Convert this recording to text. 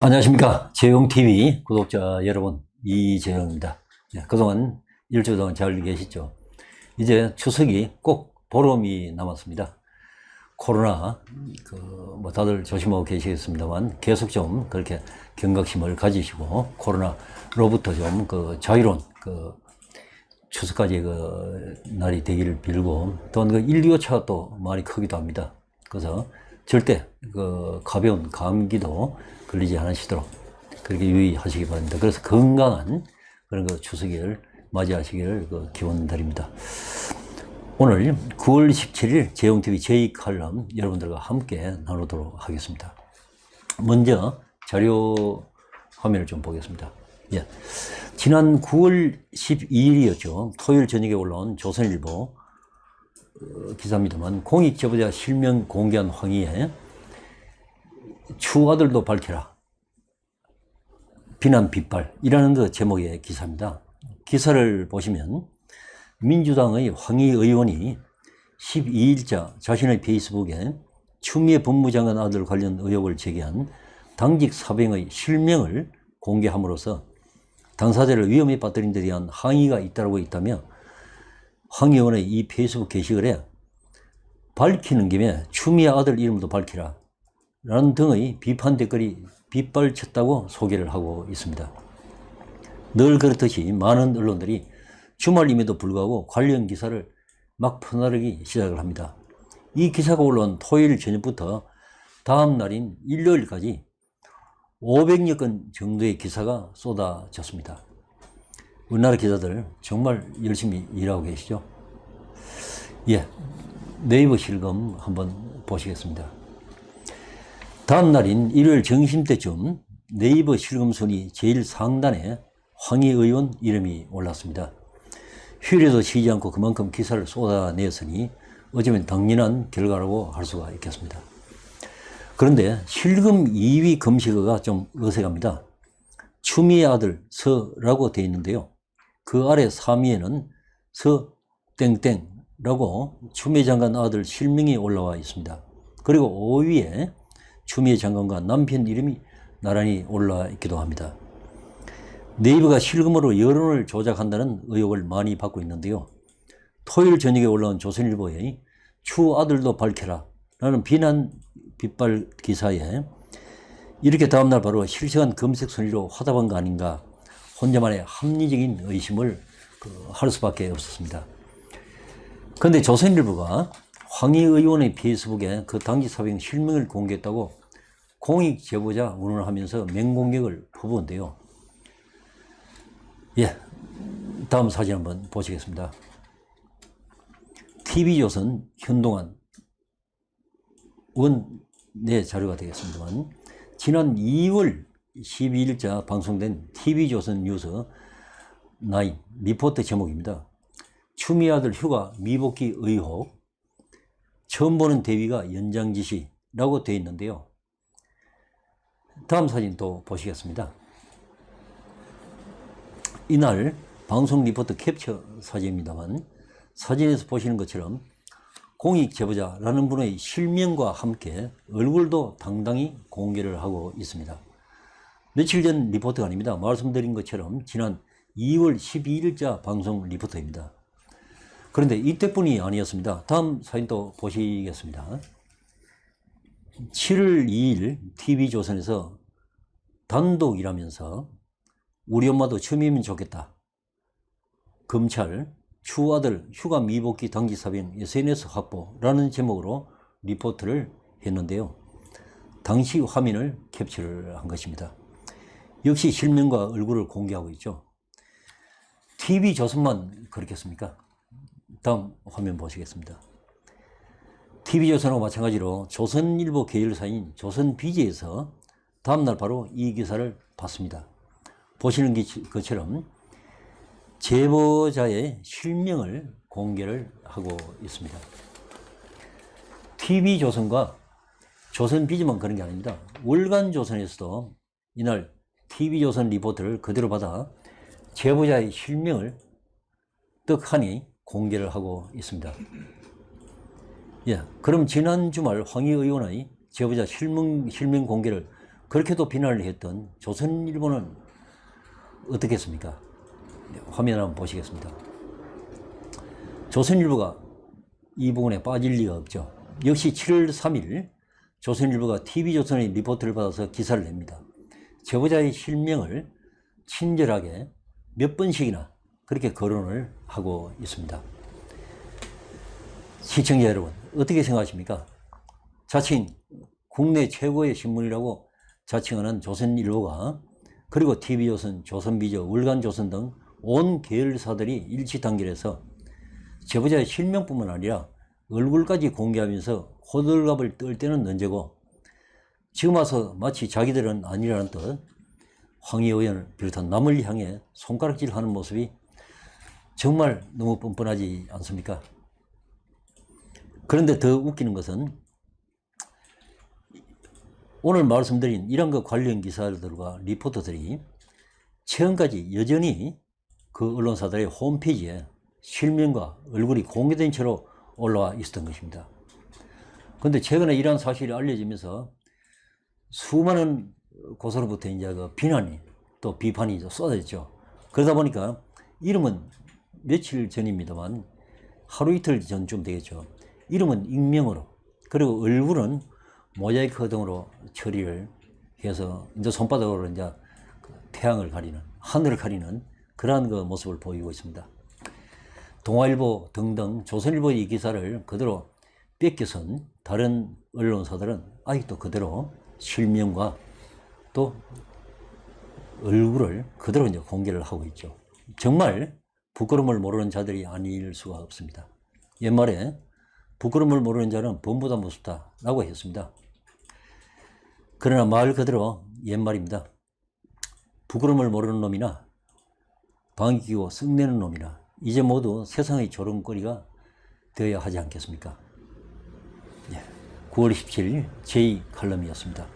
안녕하십니까. 재용TV 구독자 여러분, 이재용입니다. 그동안 일주일 동안 잘 계시죠? 이제 추석이 꼭 보름이 남았습니다. 코로나, 다들 조심하고 계시겠습니다만, 계속 좀 그렇게 경각심을 가지시고, 코로나로부터 좀 자유로운 추석까지 날이 되기를 빌고, 또한 1, 2호차가 또 많이 크기도 합니다. 그래서 절대 가벼운 감기도 걸리지 않으시도록 그렇게 유의하시기 바랍니다. 그래서 건강한 그런 추석을 맞이하시기를 기원드립니다. 오늘 9월 17일 재용TV 제2칼럼 여러분들과 함께 나누도록 하겠습니다. 먼저 자료 화면을 좀 보겠습니다. 지난 9월 12일이었죠. 토요일 저녁에 올라온 조선일보 기사입니다만, 공익 제보자 실명 공개한 황희의 추 아들도 밝혀라, 비난 빗발이라는 제목의 기사입니다. 기사를 보시면 민주당의 황희 의원이 12일자 자신의 페이스북에 추미애 법무장관 아들 관련 의혹을 제기한 당직 사병의 실명을 공개함으로써 당사자를 위험에 빠뜨린 데 대한 항의가 잇따르고 있다며, 황 의원의 이 페이스북 게시글에 밝히는 김에 추미애 아들 이름도 밝히라 라는 등의 비판 댓글이 빗발쳤다고 소개를 하고 있습니다. 늘 그렇듯이 많은 언론들이 주말임에도 불구하고 관련 기사를 막 퍼나르기 시작을 합니다. 이 기사가 올라온 토요일 저녁부터 다음 날인 일요일까지 500여 건 정도의 기사가 쏟아졌습니다. 우리나라 기자들 정말 열심히 일하고 계시죠? 네이버 실검 한번 보시겠습니다. 다음 날인 일요일 점심때쯤 네이버 실검 순위 제일 상단에 황희 의원 이름이 올랐습니다. 휴일에도 쉬지 않고 그만큼 기사를 쏟아내었으니 어쩌면 당연한 결과라고 할 수가 있겠습니다. 그런데 실검 2위 검색어가 좀 어색합니다. 추미애 아들 서라고 되어 있는데요. 그 아래 3위에는 서 땡땡라고 추미애 장관 아들 실명이 올라와 있습니다. 그리고 5위에 추미애 장관과 남편 이름이 나란히 올라 있기도 합니다. 네이버가 실검으로 여론을 조작한다는 의혹을 많이 받고 있는데요. 토요일 저녁에 올라온 조선일보의 추 아들도 밝혀라 라는 비난 빗발 기사에 이렇게 다음날 바로 실시간 검색 순위로 화답한 거 아닌가, 혼자만의 합리적인 의심을 할 수밖에 없었습니다. 그런데 조선일보가 황희 의원의 페이스북에 그 당직 사병 실명을 공개했다고 공익 제보자 운운을 하면서 맹공격을 퍼부은데요. 다음 사진 한번 보시겠습니다. TV조선 현동안 원내 자료가 되겠습니다만, 지난 2월 12일자 방송된 TV조선 뉴스 9 리포트 제목입니다. 추미애 아들 휴가 미복귀 의혹, 처음 보는 대위가 연장 지시라고 되어 있는데요. 다음 사진 또 보시겠습니다. 이날 방송 리포트 캡처 사진입니다만, 사진에서 보시는 것처럼 공익 제보자라는 분의 실명과 함께 얼굴도 당당히 공개를 하고 있습니다. 며칠 전 리포트가 아닙니다. 말씀드린 것처럼 지난 2월 12일자 방송 리포트입니다. 그런데 이때뿐이 아니었습니다. 다음 사진도 보시겠습니다. 7월 2일 TV조선에서 단독이라면서 우리 엄마도 추미애면 좋겠다, 검찰 추 아들 휴가 미복귀 당직 사병 SNS 확보라는 제목으로 리포트를 했는데요. 당시 화면을 캡처를 한 것입니다. 역시 실명과 얼굴을 공개하고 있죠. TV조선만 그렇겠습니까? 다음 화면 보시겠습니다. TV조선하고 마찬가지로 조선일보 계열사인 조선비즈에서 다음날 바로 이 기사를 봤습니다. 보시는 것처럼 제보자의 실명을 공개를 하고 있습니다. TV조선과 조선비즈만 그런 게 아닙니다. 월간조선에서도 이날 TV조선 리포트를 그대로 받아 제보자의 실명을 떡하니 공개를 하고 있습니다. 그럼 지난 주말 황희 의원의 제보자 실명 공개를 그렇게도 비난을 했던 조선일보는 어떻게 했습니까? 화면 한번 보시겠습니다. 조선일보가 이 부분에 빠질 리가 없죠. 역시 7월 3일 조선일보가 TV조선의 리포트를 받아서 기사를 냅니다. 제보자의 실명을 친절하게 몇 번씩이나 그렇게 거론을 하고 있습니다. 시청자 여러분, 어떻게 생각하십니까? 자칭 국내 최고의 신문이라고 자칭하는 조선일보가, 그리고 TV조선, 조선비저, 월간조선 등 온 계열사들이 일치단결해서 제보자의 실명뿐만 아니라 얼굴까지 공개하면서 호들갑을 떨 때는 언제고, 지금 와서 마치 자기들은 아니라는 듯 황희 의원을 비롯한 남을 향해 손가락질하는 모습이 정말 너무 뻔뻔하지 않습니까? 그런데 더 웃기는 것은 오늘 말씀드린 이런 그 관련 기사들과 리포터들이 최근까지 여전히 그 언론사들의 홈페이지에 실명과 얼굴이 공개된 채로 올라와 있었던 것입니다. 그런데 최근에 이러한 사실이 알려지면서 수많은 곳으로부터 이제 그 비난이 또 비판이 쏟아졌죠. 그러다 보니까 이름은 며칠 전입니다만 하루 이틀 전쯤 되겠죠. 이름은 익명으로, 그리고 얼굴은 모자이크 등으로 처리를 해서 이제 손바닥으로 이제 태양을 가리는, 하늘을 가리는 그러한 그 모습을 보이고 있습니다. 동아일보 등등 조선일보의 기사를 그대로 뺏겨선 다른 언론사들은 아직도 그대로 실명과 또 얼굴을 그대로 이제 공개를 하고 있죠. 정말 부끄러움을 모르는 자들이 아닐 수가 없습니다. 옛말에 부끄러움을 모르는 자는 범보다 무섭다라고 했습니다. 그러나 말 그대로 옛말입니다. 부끄러움을 모르는 놈이나 방귀 뀌고 썩내는 놈이나 이제 모두 세상의 조롱거리가 되어야 하지 않겠습니까? 9월 17일 제2 칼럼이었습니다.